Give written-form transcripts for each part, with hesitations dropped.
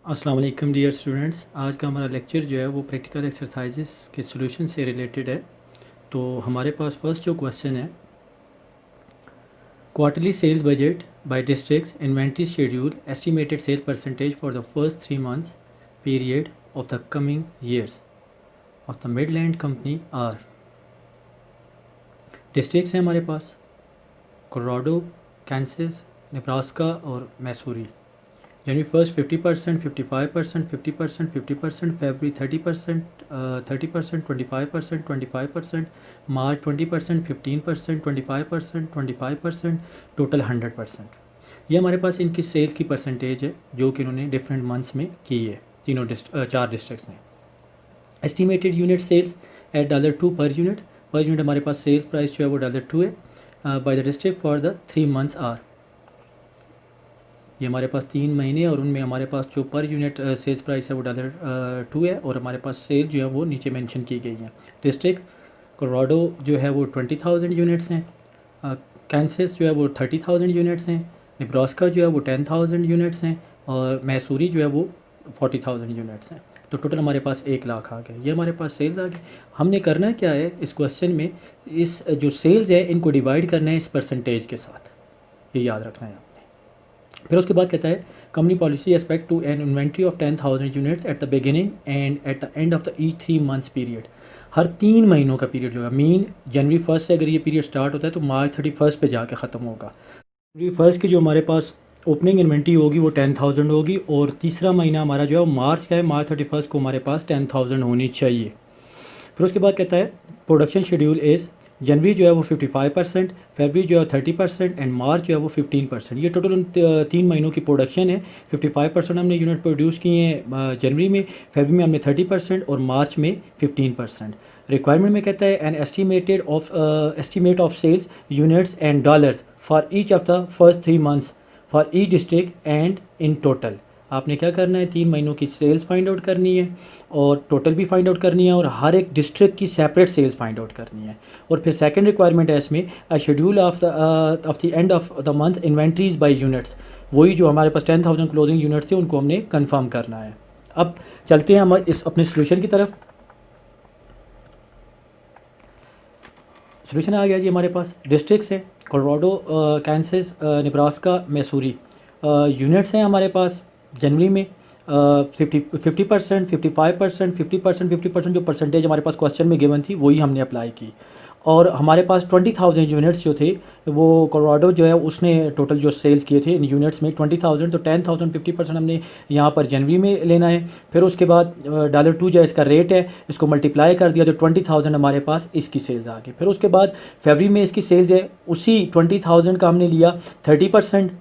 अस्सलाम वालेकुम dear students. आज का हमारा लेक्चर जो है वो प्रैक्टिकल एक्सरसाइजेस के सॉल्यूशन से रिलेटेड है। तो हमारे पास फर्स्ट जो क्वेश्चन है, quarterly sales budget by districts, inventory schedule, estimated sales percentage for the first 3 months period of the coming years of the Midland company are. Districts हैं हमारे पास कोलोराडो, कैंसस, नेब्रास्का और मैसूरी। जनवरी first 50%, 55%, 50%, 50%, फरवरी 30%, 30%, 25%, 25%, मार्च 20%, 15%, 25%, 25%, total 100%। ये हमारे पास इनकी sales की percentage है जो कि इन्होंने डिफरेंट मंथ्स में की है चार डिस्ट्रिक्ट्स ने। Estimated unit sales eight $2 per unit हमारे पास सेल्स प्राइस जो है वो $2 है by the district for the 3 months are. ये हमारे पास 3 महीने और उनमें हमारे पास जो पर यूनिट सेल्स प्राइस है वो $2 है और हमारे पास सेल जो है वो नीचे मेंशन की गई है। डिस्ट्रिक्ट कोलोराडो जो है वो 20,000 यूनिट्स हैं, कैंसस जो है वो 30,000 यूनिट्स हैं, नेब्रास्का जो है वो 10,000 यूनिट्स हैं और मैसूरी जो है वो 40,000 यूनिट्स हैं। तो टोटल हमारे पास 1 लाख आ गए। ये हमारे पास सेल्स आ गए। हमने करना क्या है इस क्वेश्चन में, इस जो सेल्स है इनको डिवाइड करना है इस परसेंटेज के साथ, ये याद रखना है। फिर उसके बाद कहता है company policy expect to an inventory of 10,000 units at the beginning and at the end of the each 3 months period. हर 3 महीनों का पीरियड जो है, मीन जनवरी 1 से अगर ये पीरियड स्टार्ट होता है तो मार्च 31 पे जाके ख़त्म होगा। जनवरी 1 की जो हमारे पास ओपनिंग इन्वेंट्री होगी वो 10,000 होगी और तीसरा महीना हमारा जो है मार्च का है, मार्च 31 को हमारे पास 10,000 होनी चाहिए। फिर उसके बाद कहता है प्रोडक्शन शेड्यूल इज़, जनवरी जो है वो 55%, फरवरी जो है 30% एंड मार्च जो है वो 15%। ये टोटल उन 3 महीनों की प्रोडक्शन है। 55% हमने यूनिट प्रोड्यूस किए हैं जनवरी में, फरवरी में हमने 30% और मार्च में 15%। रिक्वायरमेंट में कहता है an estimate of sales units and dollars for each of the first 3 months for each district and in total. आपने क्या करना है, 3 महीनों की सेल्स फाइंड आउट करनी है और टोटल भी फाइंड आउट करनी है और हर एक डिस्ट्रिक्ट की सेपरेट सेल्स फाइंड आउट करनी है। और फिर सेकंड रिक्वायरमेंट है इसमें schedule of the end of the month inventories by units. वही जो हमारे पास 10,000 क्लोजिंग यूनिट्स थे उनको हमने कंफर्म करना है। अब चलते हैं हम इस अपने सोल्यूशन की तरफ। सोल्यूशन आ गया जी हमारे पास। डिस्ट्रिक्ट्स है कोलोराडो, कैंसस, नेब्रास्का, मैसूरी। यूनिट्स हैं हमारे पास जनवरी में 50%, 55%, 50%, 50% जो परसेंटेज हमारे पास क्वेश्चन में गिवन थी वही हमने अप्लाई की। और हमारे पास 20,000 यूनिट्स जो थे वो कोलोराडो जो है उसने टोटल जो सेल्स किए थे इन यूनिट्स में 20,000, तो 10,000 50% हमने यहाँ पर जनवरी में लेना है। फिर उसके बाद $2 जो इसका रेट है इसको मल्टीप्लाई कर दिया तो 20,000 हमारे पास इसकी सेल्स आ गई। फिर उसके बाद फरवरी में इसकी सेल्स है उसी 20,000 का हमने लिया 30%,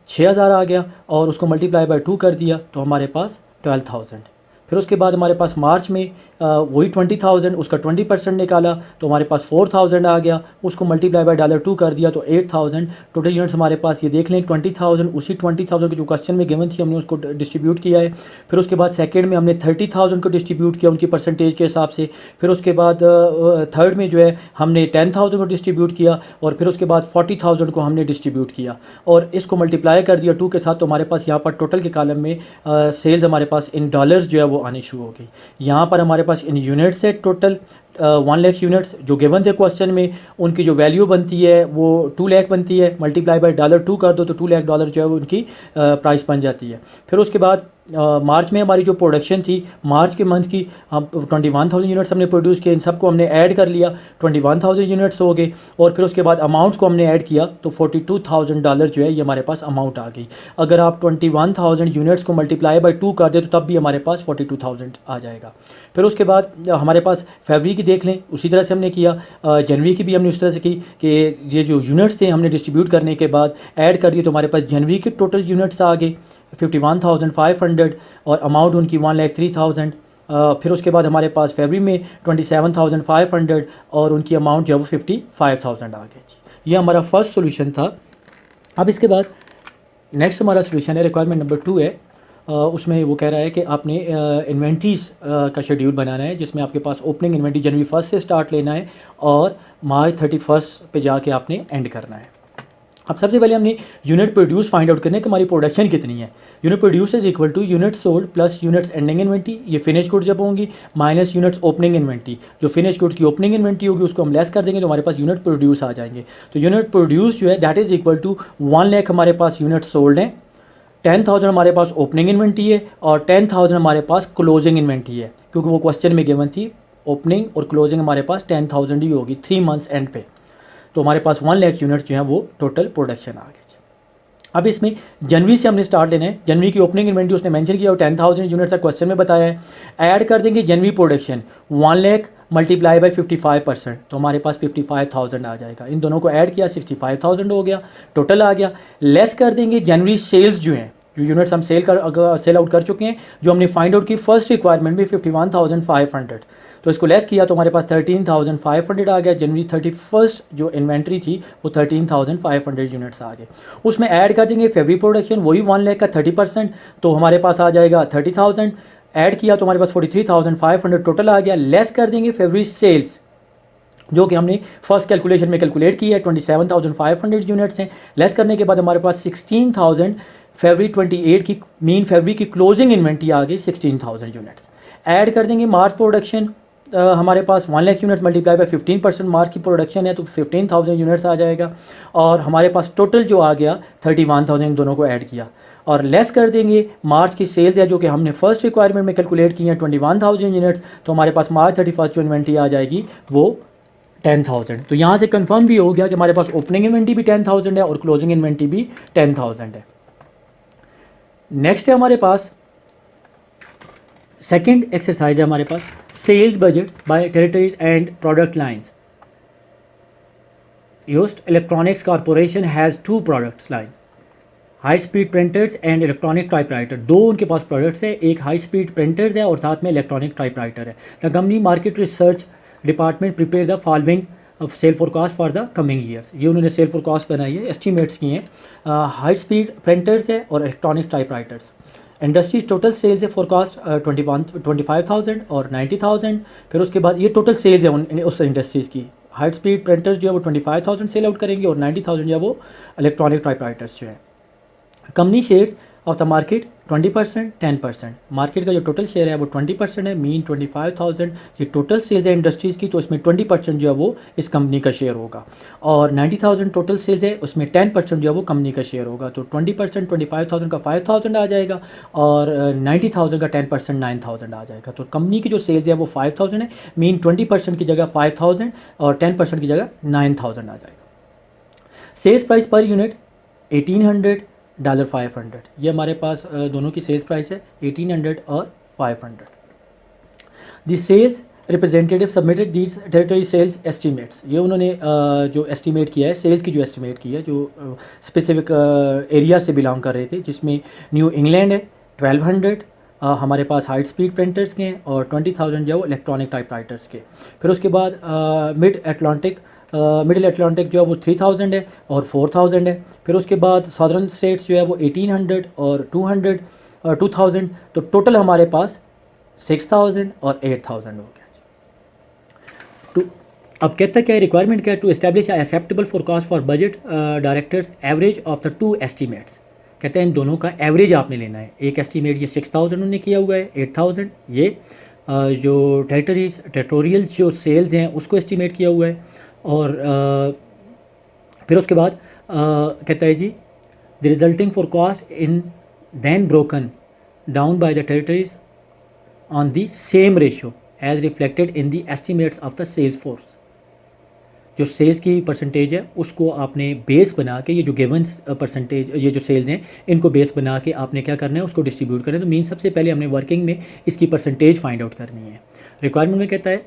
6,000 आ गया और उसको मल्टीप्लाई बाय 2 कर दिया तो हमारे पास 12,000। फिर उसके बाद हमारे पास मार्च में वही 20,000 उसका 20% निकाला तो हमारे पास 4,000 आ गया, उसको मल्टीप्लाई बाय $2 कर दिया तो 8,000। टोटल यूनिट्स हमारे पास ये देख लें 20,000, उसी 20,000 की जो क्वेश्चन में गिवन थी हमने उसको डिस्ट्रीब्यूट किया है। फिर उसके बाद सेकेंड में हमने 30,000 को डिस्ट्रीब्यूट किया उनकी परसेंटेज के हिसाब से। फिर उसके बाद थर्ड में जो है हमने 10,000 को डिस्ट्रीब्यूट किया और फिर उसके बाद 40,000 को हमने डिस्ट्रीब्यूट किया और इसको मल्टीप्लाई कर दिया 2 के साथ तो हमारे पास यहाँ पर टोटल के कॉलम में सेल्स हमारे पास इन डॉलर्स जो है वो आनी शुरू हो गई। यहाँ पर हमारे पास इन यूनिट्स है टोटल 1 लाख यूनिट्स जो गिवन थे क्वेश्चन में, उनकी जो वैल्यू बनती है वो 2 लाख बनती है। मल्टीप्लाई बाय $2 कर दो तो $2 लाख जो है वो उनकी प्राइस बन जाती है। फिर उसके बाद मार्च में हमारी जो प्रोडक्शन थी मार्च के मंथ की, हम 21,000 यूनिट्स हमने प्रोड्यूस किए, इन सबको हमने ऐड कर लिया 21,000 यूनिट्स हो गए। और फिर उसके बाद अमाउंट्स को हमने ऐड किया तो $42,000 जो है ये हमारे पास अमाउंट आ गई। अगर आप 21,000 यूनिट्स को मल्टीप्लाई बाय 2 कर दे तो तब भी हमारे पास 42,000 आ जाएगा। फिर उसके बाद हमारे पास फरवरी की देख लें, उसी तरह से हमने किया। जनवरी की भी हमने उस तरह से की कि ये जो यूनिट्स थे हमने डिस्ट्रीब्यूट करने के बाद ऐड कर दिए तो हमारे पास जनवरी के टोटल यूनिट्स आ गए 51,500 और अमाउंट उनकी 1,03,000। फिर उसके बाद हमारे पास फरवरी में 27,500 और उनकी अमाउंट जो है वो 55,000 आ गई। ये हमारा फर्स्ट सोल्यूशन था। अब इसके बाद नेक्स्ट हमारा सोल्यूशन है, रिक्वायरमेंट नंबर 2 है। उसमें वो कह रहा है कि आपने इन्वेंट्रीज़ का शेड्यूल बनाना है जिसमें आपके पास ओपनिंग इन्वेंट्री जनवरी 1 से स्टार्ट लेना है और मार्च 31 पे जाके आपने एंड करना है। अब सबसे पहले हमने यूनिट प्रोड्यूस फाइंड आउट करना है कि हमारी प्रोडक्शन कितनी है। Unit produce is equal to unit sold plus units ending inventory, ये फिनिश गुड्स जब होंगी, माइनस यूनिट्स ओपनिंग इन्वेंट्री, जो फिनिश गुड्स की ओपनिंग इन्वेंट्री होगी उसको हम लेस कर देंगे तो हमारे पास यूनिट प्रोड्यूस आ जाएंगे। तो यूनिट प्रोड्यूस जो है that is equal to 1 lakh हमारे पास यूनिट सोल्ड हैं, 10,000 हमारे पास ओपनिंग इन्वेंट्री है और 10,000 हमारे पास क्लोजिंग इन्वेंट्री है, क्योंकि वो क्वेश्चन में गिवन थी ओपनिंग और क्लोजिंग हमारे पास 10,000 ही होगी 3 मंथ्स एंड पे। तो हमारे पास 1 लाख यूनिट्स जो हैं वो टोटल प्रोडक्शन आ गए। अब इसमें जनवरी से हमने स्टार्ट लेना है। जनवरी की ओपनिंग इन्वेंट्री उसने मेंशन किया और 10,000 यूनिट्स का क्वेश्चन में बताया है। ऐड कर देंगे जनवरी प्रोडक्शन 1 लाख मल्टीप्लाई बाई 55%, तो हमारे पास 55,000 आ जाएगा। इन दोनों को ऐड किया 65,000 हो गया, टोटल आ गया। लेस कर देंगे जनवरी सेल्स जो हैं, जो यूनिट्स हम सेल आउट कर चुके हैं, जो हमने फाइंड आउट की फर्स्ट रिक्वायरमेंट में 51,500, तो इसको लेस किया तो हमारे पास 13,500 आ गया। जनवरी 31 जो इन्वेंट्री थी वो 13,500 यूनिट्स आ गए। उसमें ऐड कर देंगे फेब्रुअरी प्रोडक्शन, वही 1 लाख का 30%, तो हमारे पास आ जाएगा 30,000। ऐड किया तो हमारे पास 43,500 टोटल आ गया। लेस कर देंगे फेब्रुअरी सेल्स, जो कि हमने फर्स्ट कैलकुलेशन में कैलकुलेट की है, 27,500 यूनिट्स हैं। लेस करने के बाद हमारे पास 16,000 फेब्रुअरी 28 की मीन फेब्रुअरी की क्लोजिंग इन्वेंट्री आ गई 16,000 यूनिट्स। ऐड कर देंगे मार्च प्रोडक्शन, हमारे पास 1 लाख यूनिट्स मल्टीप्लाई बाई 15% मार्च की प्रोडक्शन है तो 15,000 यूनिट्स आ जाएगा। और हमारे पास टोटल जो आ गया 31,000, इन दोनों को ऐड किया और लेस कर देंगे मार्च की सेल्स है जो कि हमने फर्स्ट रिक्वायरमेंट में कैलकुलेट की है 21,000 यूनिट्स, तो हमारे पास मार्च 31 जो इन्वेंट्री आ जाएगी वो 10,000। तो यहाँ से कंफर्म भी हो गया कि हमारे पास ओपनिंग इन्वेंट्री भी 10,000 है और क्लोजिंग इन्वेंट्री भी 10,000 है। नेक्स्ट है हमारे पास सेकंड एक्सरसाइज है हमारे पास sales budget by territories and product lines. Yost electronics corporation has 2 products line, high speed printers and electronic typewriter. 2 उनके पास प्रोडक्ट्स है, एक हाई स्पीड प्रिंटर्स है और साथ में इलेक्ट्रॉनिक टाइपराइटर है। The company market research department prepare the following sale forecast for the coming years. ये उन्होंने सेल फोरकास्ट बनाई है, एस्टीमेट्स किए हैं। हाई स्पीड प्रिंटर्स है और electronic typewriters. Industries total sales है फोरकास्ट 25,000 और 90,000। फिर उसके बाद ये टोटल सेल्स है उस इंडस्ट्रीज़ की। हाई स्पीड प्रिंटर्स जो है वो 25,000 सेल आउट करेंगे और 90,000 जो है वो इलेक्ट्रॉनिक टाइपराइटर्स जो है। Company shares of the market 20%, 10%। Market का जो टोटल शेयर है वो 20% है, मीन 25,000 की टोटल सेल्स है इंडस्ट्रीज़ की, तो इसमें 20% जो है वो इस कंपनी का शेयर होगा। और 90,000 टोटल सेल्स है, उसमें 10% जो है वो कंपनी का शेयर होगा। तो 20% 25,000 का 5,000 आ जाएगा और 90,000 का 10% 9,000 आ जाएगा। तो कंपनी की जो सेल्स है वो 5,000 है, मीन 20% की जगह 5,000 और 10% की जगह 9,000 आ जाएगा। सेल्स प्राइस पर यूनिट $1,800 $500, ये हमारे पास दोनों की सेल्स प्राइस है 1,800 और 500। The sales representative submitted these territory sales estimates, ये उन्होंने जो एस्टीमेट किया है सेल्स की, जो एस्टीमेट की है जो स्पेसिफिक एरिया से बिलोंग कर रहे थे, जिसमें न्यू इंग्लैंड है 1,200, हमारे पास हाई स्पीड प्रिंटर्स के हैं और 20,000 जो है वो इलेक्ट्रॉनिक टाइपराइटर्स के। फिर उसके बाद मिडिल अटलांटिक जो है वो 3,000 है और 4,000 है। फिर उसके बाद सदर्न स्टेट्स जो है वो 1,800 और 2,000, तो टोटल हमारे पास 6,000 और 8,000 हो गया। अब कहता क्या है, रिक्वायरमेंट क्या है, to establish acceptable forecast for budget directors average of the 2 estimates. कहते हैं इन दोनों का एवरेज आपने लेना है। एक एस्टीमेट ये 6,000 उन्होंने किया हुआ है, 8,000 ये जो टेरिटोरियल जो सेल्स हैं उसको एस्टीमेट किया हुआ है। और फिर उसके बाद कहता है जी the resulting forecast in then broken down by the territories on the same ratio as reflected in the estimates of the sales force. जो सेल्स की परसेंटेज है उसको आपने बेस बना के, ये जो गिवन परसेंटेज ये जो सेल्स हैं इनको बेस बना के आपने क्या करना है, उसको डिस्ट्रीब्यूट करना है। तो मीन सबसे पहले हमने वर्किंग में इसकी परसेंटेज फाइंड आउट करनी है। रिक्वायरमेंट में कहता है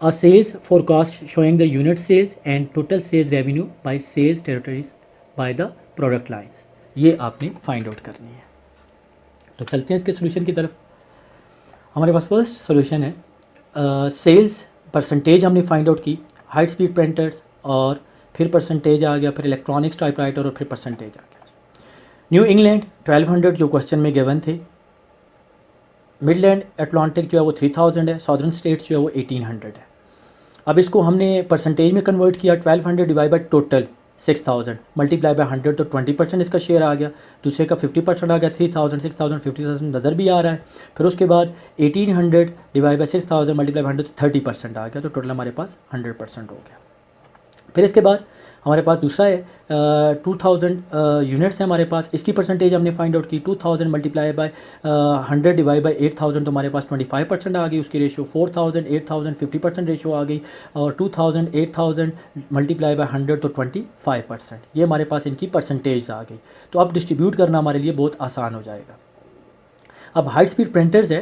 a sales forecast showing the unit sales and total sales revenue by sales territories by the product lines, ये आपने फाइंड आउट करनी है। तो चलते हैं इसके सोल्यूशन की तरफ। हमारे पास फर्स्ट सोल्यूशन है सेल्स परसेंटेज हमने फाइंड आउट की, हाई स्पीड प्रिंटर्स और फिर परसेंटेज आ गया, फिर इलेक्ट्रॉनिक्स टाइपराइटर और फिर परसेंटेज आ गया। न्यू इंग्लैंड 1,200 जो क्वेश्चन में गिवन थे, मिडलैंड अटलांटिक जो है वो 3,000 है, सदर्न स्टेट्स जो है वो 1,800 है। अब इसको हमने परसेंटेज में कन्वर्ट किया, 1,200 divide by total 6000 multiply by 100 तो 20% इसका शेयर आ गया, दूसरे का 50% आ गया, 3000 6000 50,000 नज़र भी आ रहा है। फिर उसके बाद 1800 डिवाइड बाय 6000 मल्टीप्लाई बाय 100 तो 30% आ गया, तो टोटल हमारे पास 100% हो गया। फिर इसके बाद हमारे पास दूसरा है 2000 यूनिट्स है हमारे पास, इसकी परसेंटेज हमने फाइंड आउट की। 2000 मल्टीप्लाई बाय 100 डिवाइड बाय 8000 तो हमारे पास 25% आ गई, उसकी रेशियो 4000 8000 50% रेशियो आ गई, और 2000 8000 मल्टीप्लाई बाय 100 तो 25%, ये हमारे पास इनकी परसेंटेज आ गई। तो अब डिस्ट्रीब्यूट करना हमारे लिए बहुत आसान हो जाएगा। अब हाई स्पीड प्रिंटर्स है,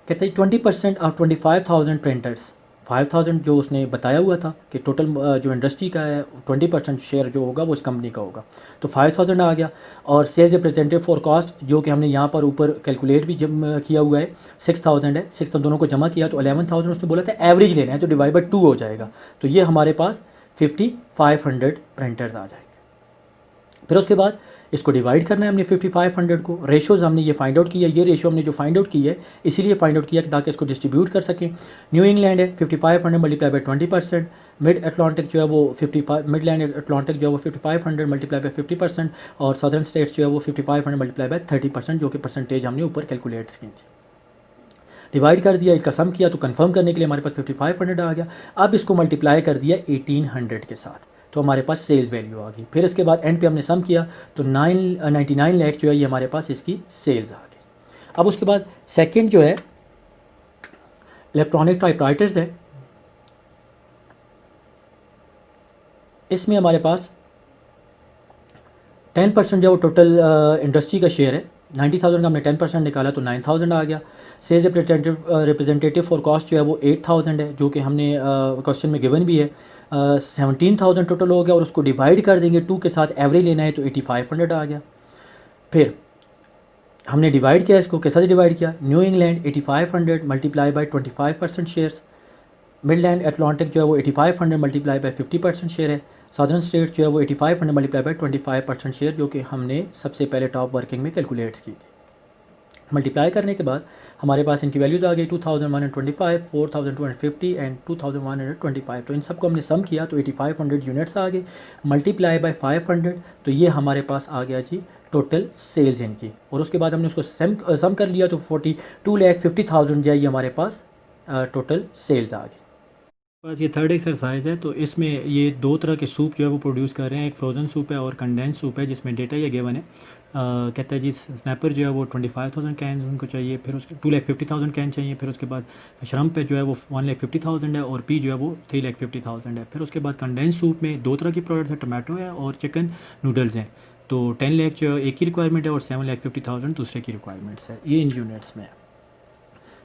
कहते हैं 20% और 25,000 प्रिंटर्स, 5000 जो उसने बताया हुआ था कि टोटल जो इंडस्ट्री का है 20% शेयर जो होगा वो इस कंपनी का होगा, तो 5000 आ गया। और सेल्स रिप्रेजेंटेटिव फॉर कॉस्ट जो कि हमने यहाँ पर ऊपर कैलकुलेट भी जब किया हुआ है 6000 है, 6000 दोनों को जमा किया तो 11000 उसने बोला था एवरेज लेना है, तो डिवाइड बाय 2 हो जाएगा, तो ये हमारे पास 5500 प्रिंटर्स आ जाएंगे। फिर उसके बाद इसको डिवाइड करना है हमने 5500 को, रेशोज़ हमने ये फाइंड आउट किया, ये रेशो हमने जो फाइंड आउट की है इसीलिए फाइंड आउट किया कि ताकि इसको डिस्ट्रीब्यूट कर सकें। न्यू इंग्लैंड है 5500 मल्टीप्लाई बाय 20%, मिड अटलांटिक जो है वो 55 मिडलैंड अटलांटिक जो है वो 5500 मल्टीप्लाई बाय 50%, और सदर्न स्टेट्स जो है वो 5500 मल्टीप्लाई बाय 30%, जो कि परसेंटेज हमने ऊपर कैलकुलेट्स की थी। डिवाइड कर दिया, इसका सम किया तो कंफर्म करने के लिए हमारे पास 5500 आ गया। अब इसको मल्टीप्लाई कर दिया 1800 के साथ, तो हमारे पास सेल्स वैल्यू आ गई। फिर इसके बाद एंड पे हमने सम किया तो 99 लाख जो है ये हमारे पास इसकी सेल्स आ गई। अब उसके बाद सेकंड जो है इलेक्ट्रॉनिक टाइपराइटर्स है, इसमें हमारे पास 10% जो टोटल इंडस्ट्री का शेयर है, 90,000 का हमने 10% निकाला तो 9000 आ गया। सेल्स रिप्रेजेंटेटिव फॉर कॉस्ट जो है वो 8000 है, जो कि हमने क्वेश्चन में गिवन भी है। 17,000 टोटल हो गया, और उसको डिवाइड कर देंगे 2 के साथ, एवरेज लेना है तो 8500 आ गया। फिर हमने डिवाइड किया, इसको कैसे डिवाइड किया, new England 8500 multiply by 25% shares, Midland Atlantic जो है वो 8500 मल्टीप्लाई बाय 50% शेयर है, सदर्न स्टेट जो है वो 8500 मल्टीप्लाई बाय 25% शेयर, जो कि हमने सबसे पहले टॉप वर्किंग में कैलकुलेट्स की थी। मल्टीप्लाई करने के बाद हमारे पास इनकी वैल्यूज़ आ गई 2125, 4250 एंड 2125, तो इन सबको हमने सम किया तो 8500 यूनिट्स आ गए, मल्टीप्लाई बाय 500, तो ये हमारे पास आ गया जी टोटल सेल्स इनकी। और उसके बाद हमने उसको सम कर लिया तो 42,50,000 जो है ये हमारे पास टोटल सेल्स आ गई। बस ये थर्ड एक्सरसाइज है, तो इसमें ये दो तरह के सूप जो है वो प्रोड्यूस कर रहे हैं, एक फ्रोज़न सूप है और कंडेंस सूप है, जिसमें डेटा ये गिवन है। कहता है जी स्नैपर जो है वो 25,000 कैन उनको चाहिए, फिर उसके 2,50,000 कैन चाहिए, फिर उसके बाद श्रम्प पे जो है वो 1,50,000 है, और पी जो है वो 3,50,000 है। फिर उसके बाद कंडेंस सूप में दो तरह की प्रोडक्ट्स है, टमाटो है और चिकन नूडल्स हैं, तो 10 लाख जो है एक की रिक्वायरमेंट है और 7,50,000 दूसरे की रिक्वायरमेंट्स है, ये इन यूनिट्स में है।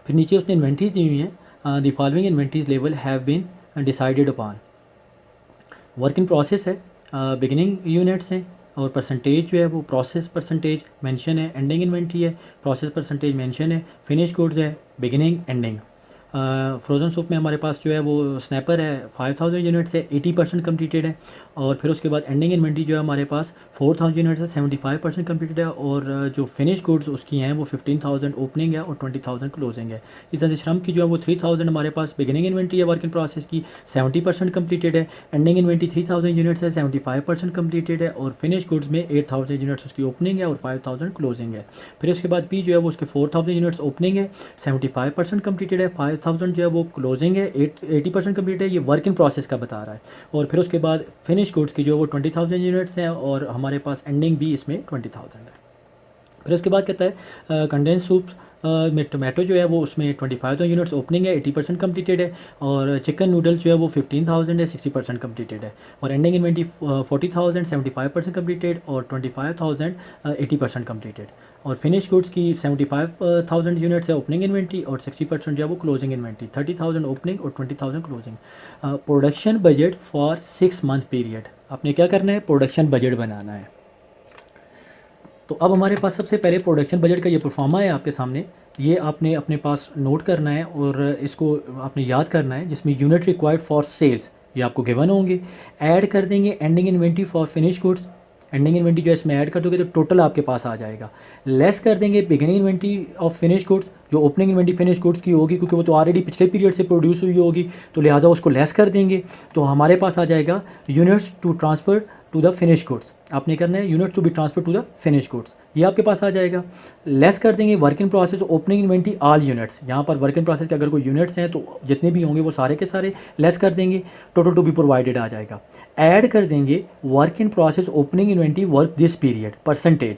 फिर नीचे उसने इन्वेंट्रीज दी हुई हैं, the following inventories level have been decided upon. Work in process है, बिगिनिंग यूनिट्स हैं, और परसेंटेज जो है वो प्रोसेस परसेंटेज मेंशन है, एंडिंग इन्वेंट्री है, प्रोसेस परसेंटेज मेंशन है, फिनिश गुड्स है, बिगिनिंग एंडिंग। फ्रोज़न सूप में हमारे पास जो है वो स्नैपर है 5000 यूनिट्स है, 80% कम्प्लीटेड है, और फिर उसके बाद एंडिंग इन्वेंट्री जो है हमारे पास 4000 यूनिट्स है, 75% कम्प्लीटेड है, और जो फिनिश गुड्स उसकी हैं वो 15,000 ओपनिंग है और 20,000 क्लोजिंग है। इस तरह से श्रम की जो है वो 3000 हमारे पास बिगिनिंग इन्वेंट्री है वर्क इन प्रोसेस की, 70% कम्प्लीटेड है, एंडिंग इन्वेंट्री 3000 यूनिट्स है, 75% कम्प्लीटेड है, और फिनिश गुड्स में 8000 यूनिट्स उसकी ओपनिंग है और 5000 क्लोजिंग है। फिर उसके बाद पी जो है वो उसके 4000 यूनिट्स ओपनिंग है, 75% कम्प्लीटेड है, 5000 जो है वो क्लोजिंग है, 80% कम्प्लीट है, ये वर्क इन प्रोसेस का बता रहा है। और फिर उसके बाद फिनिश गुड्स की जो है वो 20,000 यूनिट्स हैं, और हमारे पास एंडिंग भी इसमें 20,000 है। फिर उसके बाद कहता है कंडेंस सूप में टोमेटो जो है वो उसमें 25,000 यूनिट्स ओपनिंग है, 80% कम्प्लीटेड है, और चिकन नूडल्स जो है वो 15,000 है, 60% कम्प्लीटेड है, और एंडिंग इन्वेंट्री 40,000 75% कम्प्लीटेड, और 25,000 80% कम्प्लीटेड, और फिनिश गुड्स की 75,000 यूनिट्स है ओपनिंग इन्वेंट्री, और 60% जो है वो क्लोजिंग इन्वेंट्री, 30,000 ओपनिंग और 20,000 closing. Production budget for 6 month period, आपने क्या करना है, प्रोडक्शन बजट बनाना है। तो अब हमारे पास सबसे पहले प्रोडक्शन बजट का ये परफॉर्मा है आपके सामने, ये आपने अपने पास नोट करना है और इसको आपने याद करना है, जिसमें यूनिट रिक्वायर्ड फॉर सेल्स ये आपको गिवन होंगे, ऐड कर देंगे ending inventory for finish goods, ending inventory जो है इसमें ऐड कर दोगे तो टोटल आपके पास आ जाएगा। लेस कर देंगे beginning inventory of finish goods, जो ओपनिंग इन्वेंट्री फिनिश गुड्स की होगी क्योंकि वो तो ऑलरेडी पिछले पीरियड से प्रोड्यूस हुई होगी, तो लिहाजा उसको लेस कर देंगे। तो हमारे पास आ जाएगा units to transfer to the finish goods, आपने करना है units to be transfer to the finish goods, ये आपके पास आ जाएगा। लेस कर देंगे work in process opening inventory all units, यहाँ पर वर्क इन प्रोसेस के अगर कोई यूनिट्स हैं तो जितने भी होंगे वो सारे के सारे लेस कर देंगे, टोटल टू बी प्रोवाइडेड आ जाएगा। ऐड कर देंगे work in process opening inventory work this period percentage,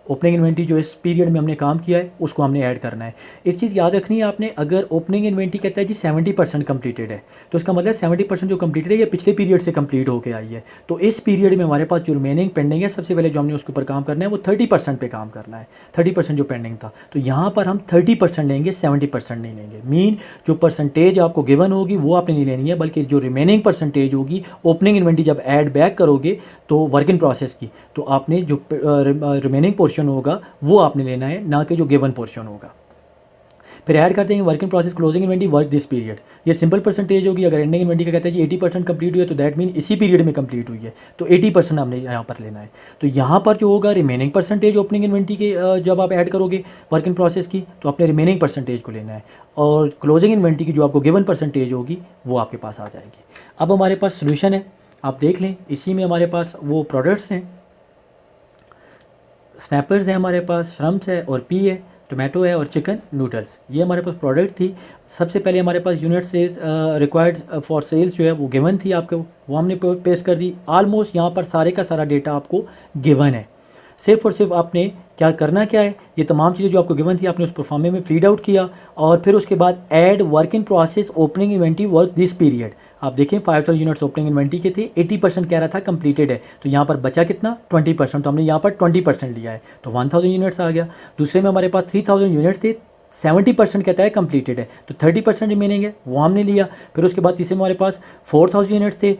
opening inventory जो इस पीरियड में हमने काम किया है उसको हमने ऐड करना है। एक चीज़ याद रखनी है आपने, अगर ओपनिंग इन्वेंट्री कहता है जी 70% कंप्लीटेड है तो इसका मतलब 70% जो कंप्लीटेड है ये पिछले पीरियड से कंप्लीट होकर आई है। तो इस पीरियड में हमारे पास जो रिमेनिंग पेंडिंग है सबसे पहले जो हमने उसके ऊपर काम करना है वो 30% पे काम करना है, 30% जो पेंडिंग था। तो यहाँ पर हम 30% लेंगे, 70% नहीं लेंगे। मीन जो परसेंटेज आपको गिवन होगी वो आपने नहीं लेनी है, बल्कि जो रिमेनिंग परसेंटेज होगी ओपनिंग इन्वेंट्री जब ऐड बैक करोगे तो वर्क इन प्रोसेस की, तो आपने जो रिमेनिंग पोर्शन होगा वो आपने लेना है, ना कि जो गिवन पोर्शन होगा। फिर ऐड करते हैं work in process closing inventory work this period, ये सिंपल परसेंटेज होगी। अगर एंडिंग इन्वेंट्री का कहता है जी 80% कंप्लीट हुई है तो दैट मीन इसी पीरियड में कंप्लीट हुई है, तो 80% हमने यहाँ पर लेना है। तो यहाँ पर जो होगा रिमेनिंग परसेंटेज ओपनिंग इन्वेंट्री के जब आप ऐड करोगे वर्क इन प्रोसेस की तो आपने रिमेनिंग परसेंटेज को लेना है, और क्लोजिंग इन्वेंट्री की जो आपको गिवन परसेंटेज होगी वो आपके पास आ जाएगी। अब हमारे पास सोल्यूशन है, आप देख लें, इसी में हमारे पास वो प्रोडक्ट्स हैं, स्नैपर्स हैं हमारे पास, श्रम्स है और पी है, टोमेटो है और चिकन नूडल्स, ये हमारे पास प्रोडक्ट थी। सबसे पहले हमारे पास unit sales required for sales जो है वो गिवन थी आपको, वो हमने पेश कर दी। ऑलमोस्ट यहाँ पर सारे का सारा डेटा आपको गिवन है, सिर्फ और सिर्फ आपने क्या करना क्या है, ये तमाम चीज़ें जो आपको गिवन थी आपने उस परफॉर्मे में फीड आउट किया, और फिर उसके बाद add work in process opening inventory work this period. आप देखें 5000 यूनिट्स ओपनिंग इन्वेंट्री के थे, 80% कह रहा था कंप्लीटेड है, तो यहाँ पर बचा कितना 20%, तो हमने यहाँ पर 20% लिया है तो 1000 यूनिट्स आ गया। दूसरे में हमारे पास 3000 यूनिट्स थे, 70% कहता है कंप्लीटेड है, तो 30% रिमेनिंग है वो हमने लिया। फिर उसके बाद तीसरे में हमारे पास 4000 यूनिट्स थे,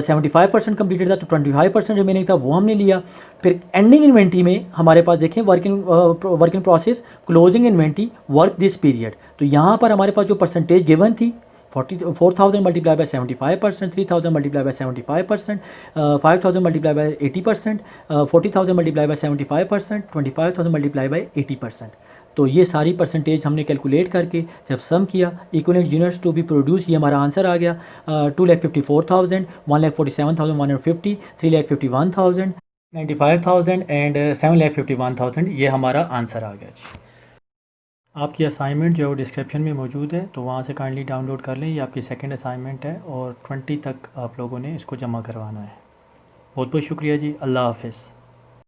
75% कंप्लीटेड था तो 25% रिमेनिंग था वो हमने लिया। फिर एंडिंग इन्वेंट्री में हमारे पास देखें work in process closing inventory work this period, तो यहाँ पर हमारे पास जो परसेंटेज गिवन थी 4000 multiply by 75%, 3000 multiply by 75%, 5000 multiply by 80%, 40,000 multiply by 75%, 25,000 multiply by 80%। तो ये सारी परसेंटेज हमने कैलकुलेट करके जब सम किया equivalent units to be produce, ये हमारा आंसर आ गया 2,54,000, 1,47,150, 3,51,000, 95,000 एंड 7,51,000, ये हमारा आंसर आ गया जी। आपकी असाइनमेंट जो डिस्क्रिप्शन में मौजूद है तो वहाँ से काइंडली डाउनलोड कर लें, ये आपकी सेकंड असाइनमेंट है और 20 तक आप लोगों ने इसको जमा करवाना है। बहुत बहुत शुक्रिया जी, अल्लाह हाफ़िज़।